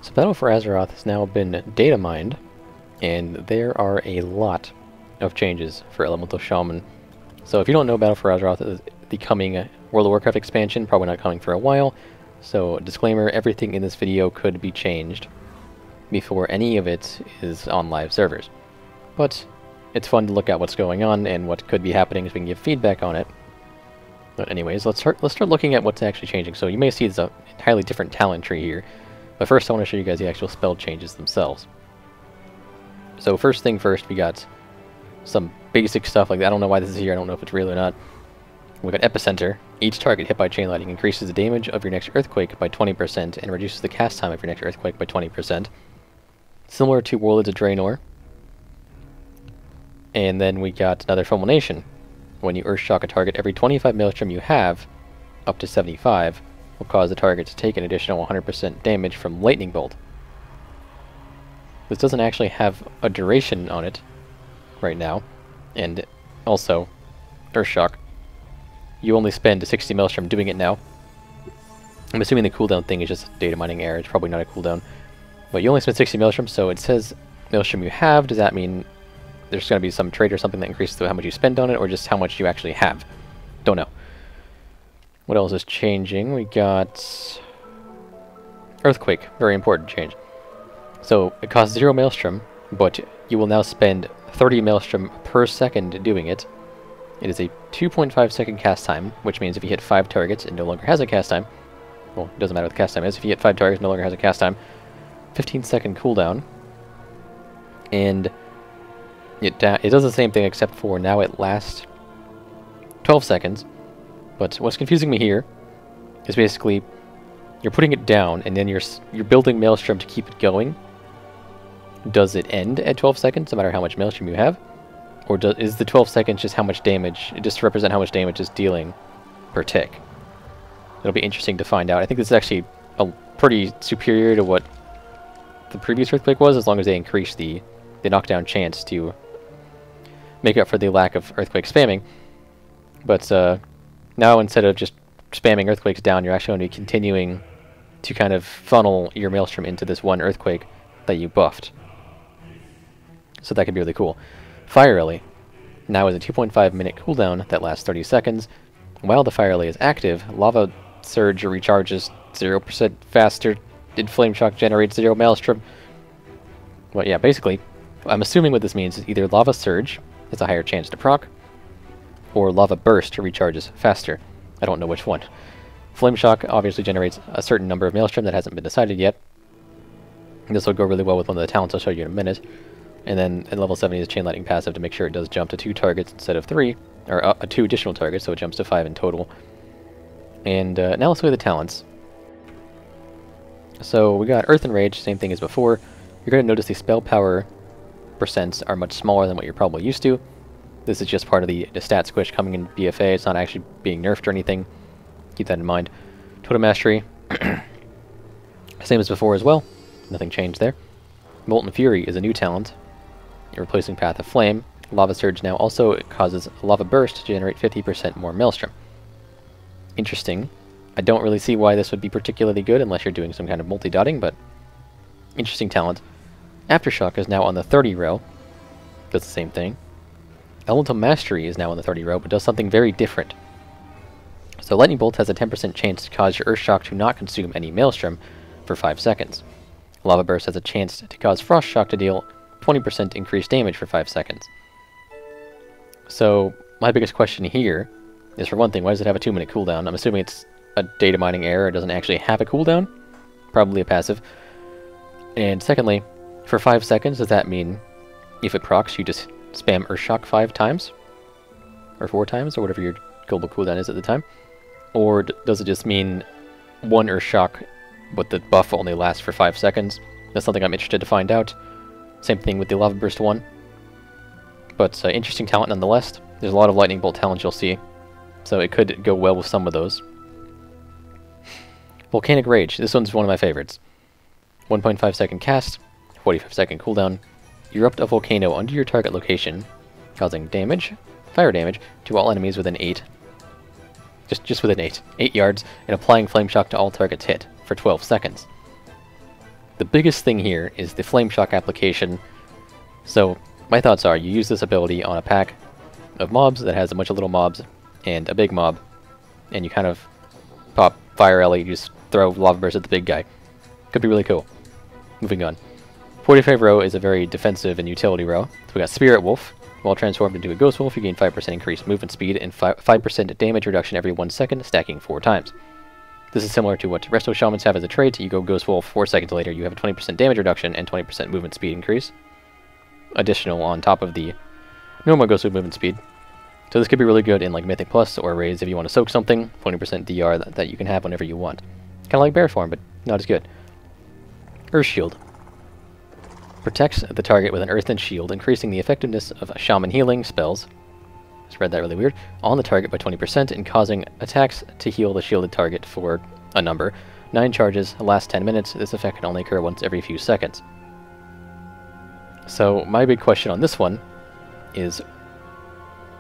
So Battle for Azeroth has now been data mined, and there are a lot of changes for Elemental Shaman. So if you don't know, Battle for Azeroth is the coming World of Warcraft expansion, probably not coming for a while. So disclaimer, everything in this video could be changed before any of it is on live servers. But it's fun to look at what's going on and what could be happening so we can give feedback on it. But anyways, let's start looking at what's actually changing. So you may see it's an entirely different talent tree here. But first I want to show you guys the actual spell changes themselves. So first thing first, we got some basic stuff like that. I don't know why this is here, I don't know if it's real or not. We got Epicenter. Each target hit by chain lightning increases the damage of your next earthquake by 20% and reduces the cast time of your next earthquake by 20%. Similar to Warlords of Draenor. And then we got another Fulmination. When you Earthshock a target, every 25 Maelstrom you have, up to 75, will cause the target to take an additional 100% damage from Lightning Bolt. This doesn't actually have a duration on it right now, and also, Earthshock, you only spend 60 Maelstrom doing it now. I'm assuming the cooldown thing is just a data mining error, it's probably not a cooldown. But you only spend 60 Maelstrom, so it says Maelstrom you have. Does that mean there's going to be some trait or something that increases how much you spend on it, or just how much you actually have? Don't know. What else is changing? We got Earthquake, very important change. So it costs 0 Maelstrom, but you will now spend 30 Maelstrom per second doing it. It is a 2.5 second cast time, which means if you hit 5 targets, it no longer has a cast time. Well, it doesn't matter what the cast time is. If you hit 5 targets, it no longer has a cast time. 15-second cooldown. And it does the same thing, except for now it lasts 12 seconds. But what's confusing me here is basically you're putting it down, and then you're building Maelstrom to keep it going. Does it end at 12 seconds, no matter how much Maelstrom you have? Or is the 12 seconds just how much damage, just to represent how much damage it's dealing per tick? It'll be interesting to find out. I think this is actually pretty superior to what the previous Earthquake was, as long as they increase the knockdown chance to make up for the lack of Earthquake spamming. But now instead of just spamming Earthquakes down, you're actually going to be continuing to kind of funnel your Maelstrom into this one Earthquake that you buffed. So that could be really cool. Fire Relay now is a 2.5 minute cooldown that lasts 30 seconds. While the Fire Relay is active, Lava Surge recharges 0% faster, and Flame Shock generates 0 Maelstrom. Well, yeah, basically, I'm assuming what this means is either Lava Surge has a higher chance to proc, or Lava Burst recharges faster. I don't know which one. Flame Shock obviously generates a certain number of Maelstrom that hasn't been decided yet. This will go really well with one of the talents I'll show you in a minute. And then at level 70 is Chain Lightning passive to make sure it does jump to 2 targets instead of 3, or 2 additional targets, so it jumps to 5 in total. And now let's look at the talents. So we got Earth and Rage, same thing as before. You're going to notice the spell power percents are much smaller than what you're probably used to. This is just part of the stat squish coming in BFA. It's not actually being nerfed or anything. Keep that in mind. Totem Mastery, same as before as well. Nothing changed there. Molten Fury is a new talent, replacing Path of Flame. Lava Surge now also causes Lava Burst to generate 50% more Maelstrom. Interesting. I don't really see why this would be particularly good unless you're doing some kind of multi-dotting, but interesting talent. Aftershock is now on the 30 row. Does the same thing. Elemental Mastery is now on the 30 row, but does something very different. So Lightning Bolt has a 10% chance to cause your Earthshock to not consume any Maelstrom for 5 seconds. Lava Burst has a chance to cause Frost Shock to deal 20% increased damage for 5 seconds. So my biggest question here is, for one thing, why does it have a 2-minute cooldown? I'm assuming it's a data mining error. It doesn't actually have a cooldown. Probably a passive. And secondly, for 5 seconds, does that mean if it procs, you just spam Earthshock 5 times? Or 4 times, or whatever your global cooldown is at the time? Or does it just mean 1 Earthshock, but the buff only lasts for 5 seconds? That's something I'm interested to find out. Same thing with the Lava Burst one. But interesting talent nonetheless. There's a lot of Lightning Bolt talents you'll see, so it could go well with some of those. Volcanic Rage. This one's one of my favorites. 1.5 second cast, 45 second cooldown. Erupt a volcano under your target location, causing damage, fire damage, to all enemies within 8. Just within 8 yards, and applying Flame Shock to all targets hit for 12 seconds. The biggest thing here is the Flame Shock application. So my thoughts are you use this ability on a pack of mobs that has a bunch of little mobs and a big mob, and you kind of pop Fire Ellie, you just throw Lava Burst at the big guy. Could be really cool. Moving on. 45 row is a very defensive and utility row. So we got Spirit Wolf. While transformed into a Ghost Wolf, you gain 5% increased movement speed and 5% damage reduction every 1 second, stacking 4 times. This is similar to what Resto Shamans have as a trait. You go Ghost Wolf, 4 seconds later you have a 20% damage reduction and 20% movement speed increase. Additional on top of the normal Ghost Wolf movement speed. So this could be really good in like Mythic Plus or Raids if you want to soak something. 20% DR that you can have whenever you want. Kind of like Bear Form, but not as good. Earth Shield. Protects the target with an earthen shield, increasing the effectiveness of shaman healing spells. Just read that really weird. On the target by 20% and causing attacks to heal the shielded target for a number. 9 charges, last 10 minutes. This effect can only occur once every few seconds. So my big question on this one is,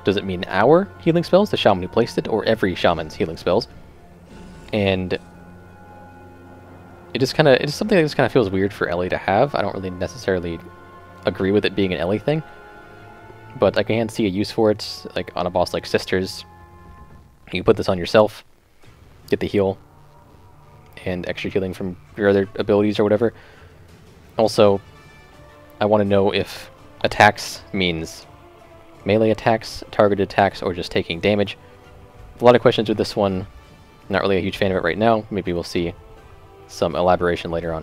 does it mean our healing spells, the shaman who placed it, or every shaman's healing spells? And it's something that just kind of feels weird for Ellie to have. I don't really necessarily agree with it being an Ellie thing, but I can see a use for it, like on a boss like Sisters. You can put this on yourself, get the heal, and extra healing from your other abilities or whatever. Also, I want to know if attacks means melee attacks, targeted attacks, or just taking damage. A lot of questions with this one. Not really a huge fan of it right now. Maybe we'll see some elaboration later on.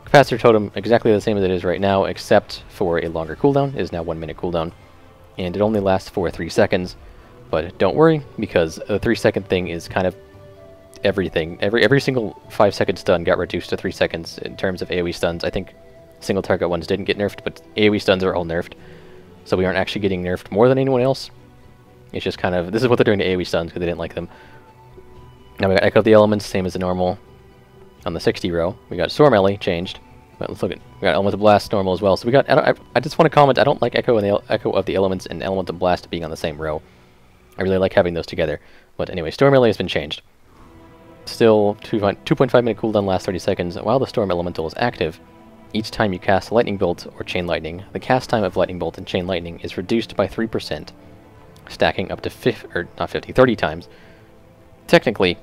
Capacitor Totem, exactly the same as it is right now, except for a longer cooldown. It is now 1 minute cooldown, and it only lasts for 3 seconds. But don't worry, because the 3-second thing is kind of everything. Every single 5-second stun got reduced to 3 seconds in terms of AoE stuns. I think single target ones didn't get nerfed, but AoE stuns are all nerfed. So we aren't actually getting nerfed more than anyone else. It's just kind of, this is what they're doing to AoE stuns because they didn't like them. Now we got Echo of the Elements, same as the normal. On the 60 row, we got Storm Ellie changed. But let's look at, we got Elemental Blast normal as well. So we got, I just want to comment, I don't like Echo of the Elements and Elemental Blast being on the same row. I really like having those together. But anyway, Storm Ellie has been changed. Still 2.5 minute cooldown, lasts 30 seconds. While the Storm Elemental is active, each time you cast Lightning Bolt or Chain Lightning, the cast time of Lightning Bolt and Chain Lightning is reduced by 3%, stacking up to 30 times. Technically,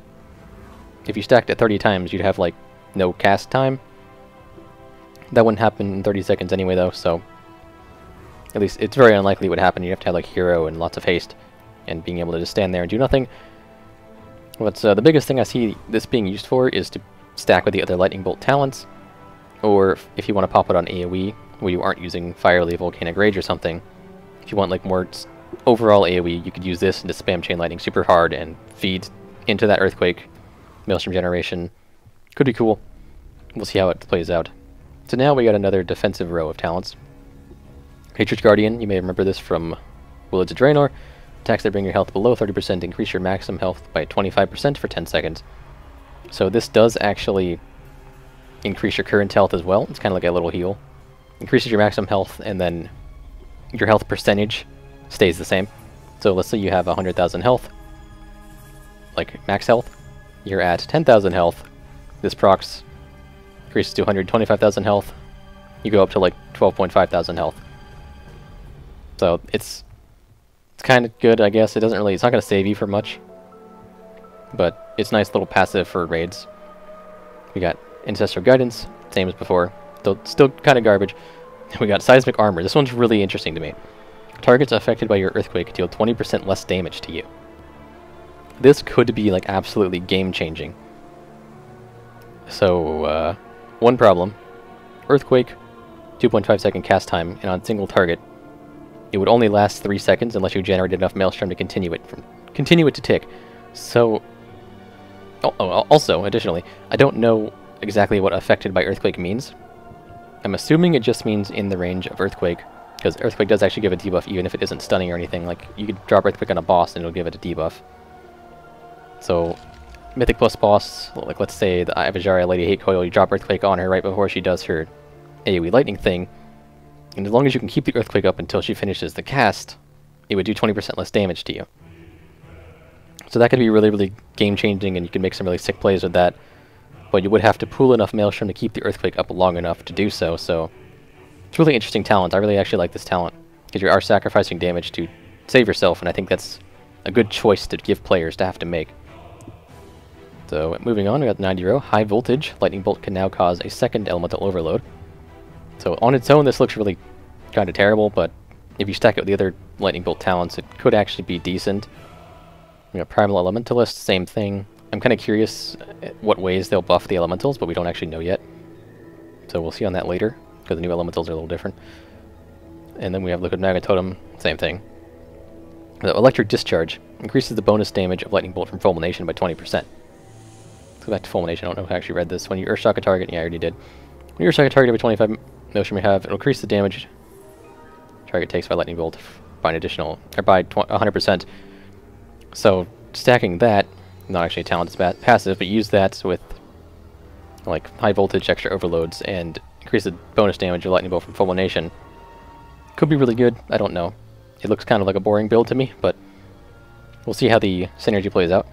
if you stacked it 30 times, you'd have, like, no cast time. That wouldn't happen in 30 seconds anyway, though, so at least it's very unlikely it would happen. You'd have to have, like, hero and lots of haste and being able to just stand there and do nothing. But the biggest thing I see this being used for is to stack with the other Lightning Bolt talents, or if you want to pop it on AoE, where you aren't using Fire Leaf, Volcanic Rage or something. If you want, like, more overall AoE, you could use this and just spam Chain Lightning super hard and feed into that Earthquake. Maelstrom Generation. Could be cool. We'll see how it plays out. So now we got another defensive row of talents. Hatred Guardian, you may remember this from Willets of Draenor. Attacks that bring your health below 30% increase your maximum health by 25% for 10 seconds. So this does actually increase your current health as well. It's kind of like a little heal. Increases your maximum health, and then your health percentage stays the same. So let's say you have 100,000 health, like max health. You're at 10,000 health. This procs increases to 125,000 health. You go up to like 12.5 thousand health. So it's kind of good, I guess. It's not going to save you for much, but it's a nice little passive for raids. We got Ancestral Guidance, same as before, though still kind of garbage. We got Seismic Armor. This one's really interesting to me. Targets affected by your Earthquake deal 20% less damage to you. This could be, like, absolutely game-changing. So, one problem. Earthquake, 2.5 second cast time, and on single target, it would only last 3 seconds unless you generated enough Maelstrom to continue it to tick. So, also, additionally, I don't know exactly what affected by Earthquake means. I'm assuming it just means in the range of Earthquake, because Earthquake does actually give a debuff even if it isn't stunning or anything. Like, you could drop Earthquake on a boss and it'll give it a debuff. So, Mythic Plus boss, like let's say the Avajaria Lady Hate Coil, you drop Earthquake on her right before she does her AoE Lightning thing, and as long as you can keep the Earthquake up until she finishes the cast, it would do 20% less damage to you. So that could be really, really game-changing, and you can make some really sick plays with that. but you would have to pool enough Maelstrom to keep the Earthquake up long enough to do so, so it's a really interesting talent. I really actually like this talent, because you are sacrificing damage to save yourself, and I think that's a good choice to give players to have to make. So, moving on, we got the 90-row. High Voltage. Lightning Bolt can now cause a second Elemental Overload. So, on its own, this looks really kind of terrible, but if you stack it with the other Lightning Bolt talents, it could actually be decent. We got Primal Elementalist, same thing. I'm kind of curious what ways they'll buff the Elementals, but we don't actually know yet. So, we'll see on that later, because the new Elementals are a little different. And then we have Liquid Magma Totem, same thing. The Electric Discharge increases the bonus damage of Lightning Bolt from Fulmination by 20%. Let's go back to Fulmination. I don't know if I actually read this. When you Earthshock a target, yeah, I already did. When you Earthshock a target every 25 Maelstrom you have, it'll increase the damage target takes by Lightning Bolt by an additional, or by 100%. So stacking that, not actually a talent, it's passive, but use that with like High Voltage, extra overloads, and increase the bonus damage of Lightning Bolt from Fulmination. Could be really good. I don't know. It looks kind of like a boring build to me, but we'll see how the synergy plays out.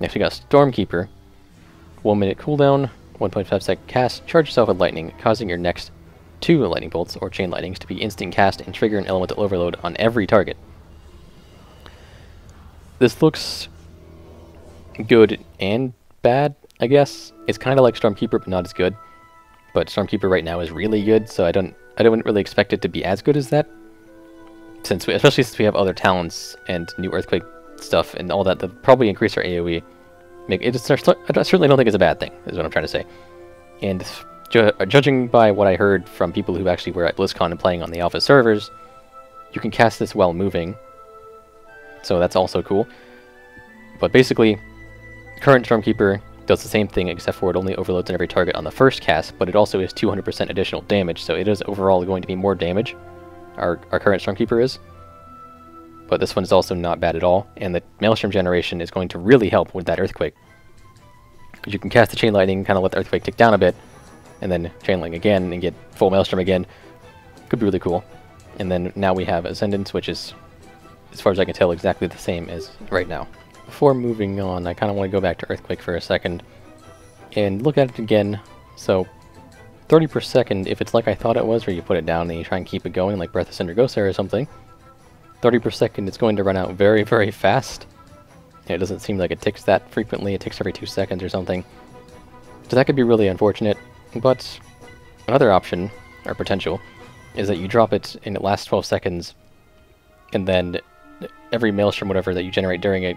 Next we got Stormkeeper. 1 minute cooldown, 1.5 second cast, charge yourself with lightning, causing your next 2 lightning bolts or chain lightnings to be instant cast and trigger an elemental overload on every target. This looks good and bad, I guess. It's kind of like Stormkeeper, but not as good. But Stormkeeper right now is really good, so I don't really expect it to be as good as that. Especially since we have other talents and new Earthquake stuff and all that probably increase our AoE. I certainly don't think it's a bad thing, is what I'm trying to say. And judging by what I heard from people who actually were at BlizzCon and playing on the alpha servers, you can cast this while moving. So that's also cool. But basically, current Stormkeeper does the same thing, except for it only overloads on every target on the first cast, but it also is 200% additional damage, so it is overall going to be more damage. Our current Stormkeeper is. But this one is also not bad at all, and the Maelstrom generation is going to really help with that Earthquake. Because you can cast the Chain Lightning, kind of let the Earthquake tick down a bit, and then Chain Lightning again, and get full Maelstrom again. Could be really cool. And then now we have Ascendance, which is, as far as I can tell, exactly the same as right now. Before moving on, I kind of want to go back to Earthquake for a second, and look at it again. So, 30 per second, if it's like I thought it was, where you put it down and you try and keep it going, like Breath of Cindergosa or something, 30 per second, it's going to run out very, very fast. It doesn't seem like it ticks that frequently. It ticks every 2 seconds or something. So that could be really unfortunate. But another option, or potential, is that you drop it and it lasts 12 seconds, and then every Maelstrom, whatever, that you generate during it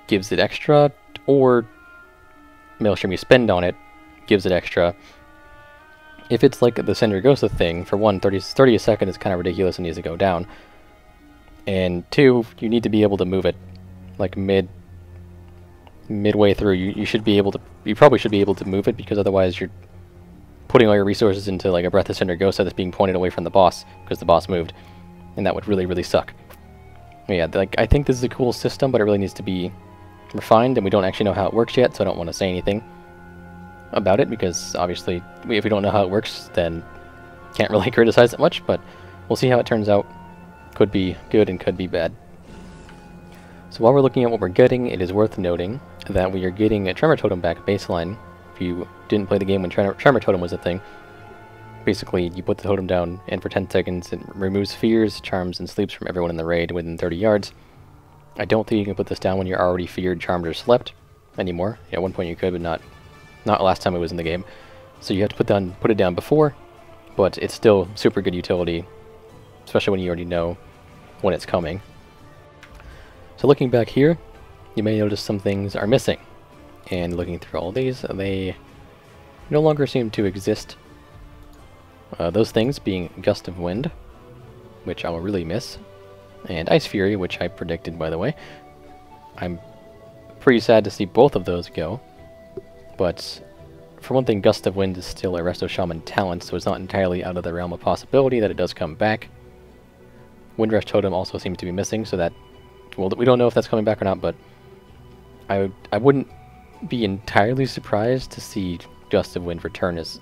gives it extra, or Maelstrom you spend on it gives it extra. If it's like the Cindergosa thing, for one, 30 a second is kind of ridiculous and needs to go down. And 2, you need to be able to move it, like midway through. You should be able to. You probably should be able to move it, because otherwise you're putting all your resources into like a Breath of Cindergosa that's being pointed away from the boss because the boss moved, and that would really, really suck. Yeah, like I think this is a cool system, but it really needs to be refined, and we don't actually know how it works yet, so I don't want to say anything about it, because obviously if we don't know how it works, then can't really criticize it much. But we'll see how it turns out. Could be good and could be bad. So while we're looking at what we're getting, it is worth noting that we are getting a Tremor Totem back baseline. If you didn't play the game when Tremor Totem was a thing, basically you put the totem down, and for 10 seconds it removes fears, charms, and sleeps from everyone in the raid within 30 yards. I don't think you can put this down when you're already feared, charmed, or slept anymore. Yeah, at one point you could, but not last time it was in the game. So you have to put it down before, but it's still super good utility, especially when you already know when it's coming. So looking back here, you may notice some things are missing. And looking through all these, they no longer seem to exist. Those things being Gust of Wind, which I will really miss, and Ice Fury, which I predicted, by the way. I'm pretty sad to see both of those go, but for one thing, Gust of Wind is still a Resto Shaman talent, so it's not entirely out of the realm of possibility that it does come back. Windrush Totem also seems to be missing, so that, well, we don't know if that's coming back or not, but I wouldn't be entirely surprised to see Gust of Wind return as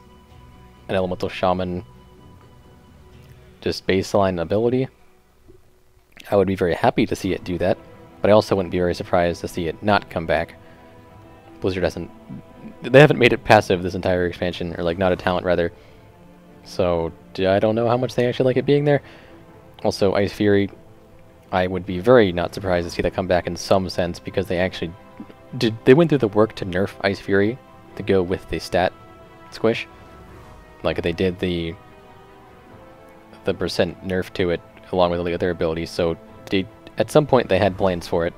an Elemental Shaman, just baseline ability. I would be very happy to see it do that, but I also wouldn't be very surprised to see it not come back. Blizzard hasn't they haven't made it passive this entire expansion, or like not a talent rather. So I don't know how much they actually like it being there. Also, Ice Fury, I would be very not surprised to see that come back in some sense, because they actually did. They went through the work to nerf Ice Fury to go with the stat squish. Like they did the percent nerf to it along with all the other abilities. So at some point they had plans for it.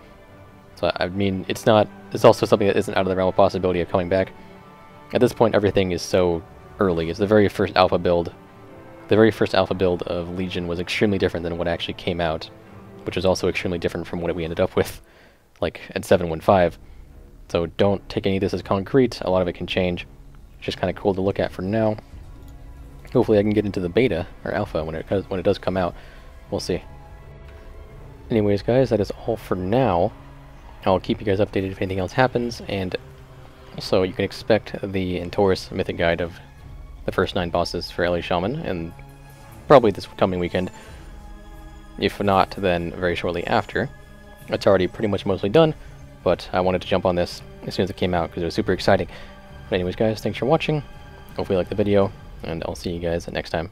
So I mean, it's also something that isn't out of the realm of possibility of coming back. At this point, everything is so early. It's the very first alpha build. The very first alpha build of Legion was extremely different than what actually came out, which was also extremely different from what we ended up with, like, at 7.15. So don't take any of this as concrete. A lot of it can change. It's just kind of cool to look at for now. Hopefully I can get into the beta, or alpha, when it does come out. We'll see. Anyways, guys, that is all for now. I'll keep you guys updated if anything else happens, and also you can expect the Entorus Mythic Guide of the first 9 bosses for LA Shaman, and probably this coming weekend. If not, then very shortly after. It's already pretty much mostly done, but I wanted to jump on this as soon as it came out because it was super exciting. But anyways, guys, thanks for watching. Hopefully you liked the video, and I'll see you guys next time.